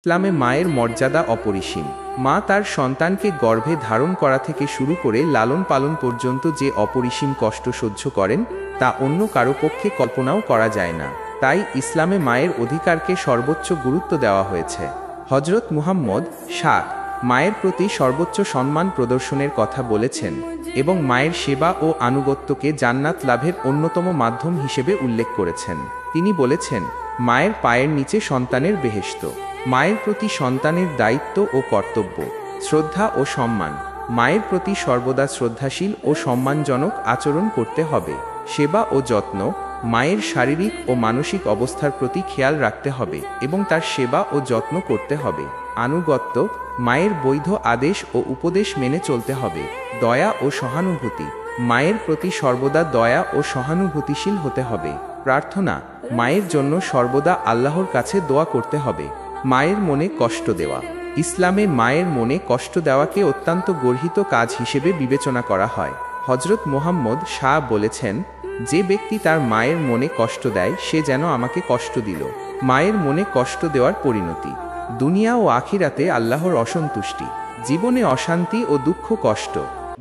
ইসলামে মায়ের মর্যাদা অপরিসীম। মা তার সন্তানকে গর্ভে ধারণ করা থেকে শুরু করে লালন পালন পর্যন্ত যে অপরিসীম কষ্ট সহ্য করেন তা অন্য কারো পক্ষে কল্পনাও করা যায় না। তাই ইসলামে মায়ের অধিকারকে সর্বোচ্চ গুরুত্ব দেওয়া হয়েছে। হজরত মুহাম্মদ মায়ের প্রতি সর্বোচ্চ সম্মান প্রদর্শনের কথা বলেছেন এবং মায়ের সেবা ও আনুগত্যকে জান্নাত লাভের অন্যতম মাধ্যম হিসেবে উল্লেখ করেছেন। তিনি বলেছেন, মায়ের পায়ের নিচে সন্তানের বেহেশত। মায়ের প্রতি সন্তানের দায়িত্ব ও কর্তব্য, শ্রদ্ধা ও সম্মান। মায়ের প্রতি সর্বদা শ্রদ্ধাশীল ও সম্মানজনক আচরণ করতে হবে। সেবা ও যত্ন, মায়ের শারীরিক ও মানসিক অবস্থার প্রতি খেয়াল রাখতে হবে এবং তার সেবা ও যত্ন করতে হবে। আনুগত্য, মায়ের বৈধ আদেশ ও উপদেশ মেনে চলতে হবে। দয়া ও সহানুভূতি, মায়ের প্রতি সর্বদা দয়া ও সহানুভূতিশীল হতে হবে। প্রার্থনা, মায়ের জন্য সর্বদা আল্লাহর কাছে দোয়া করতে হবে। মায়ের মনে কষ্ট দেওয়া, ইসলামে মায়ের মনে কষ্ট দেওয়াকে অত্যন্ত গর্হিত কাজ হিসেবে বিবেচনা করা হয়। হজরত মুহাম্মদ বলেছেন, যে ব্যক্তি তার মায়ের মনে কষ্ট দেয় সে যেন আমাকে কষ্ট দিল। মায়ের মনে কষ্ট দেওয়ার পরিণতি দুনিয়া ও আখিরাতে আল্লাহর অসন্তুষ্টি, জীবনে অশান্তি ও দুঃখ কষ্ট,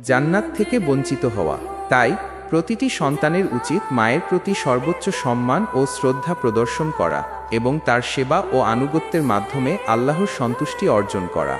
জান্নাত থেকে বঞ্চিত হওয়া। তাই প্রতিটি সন্তানের উচিত মায়ের প্রতি সর্বোচ্চ সম্মান ও শ্রদ্ধা প্রদর্শন করা এবং তার সেবা ও আনুগত্যের মাধ্যমে আল্লাহর সন্তুষ্টি অর্জন করা।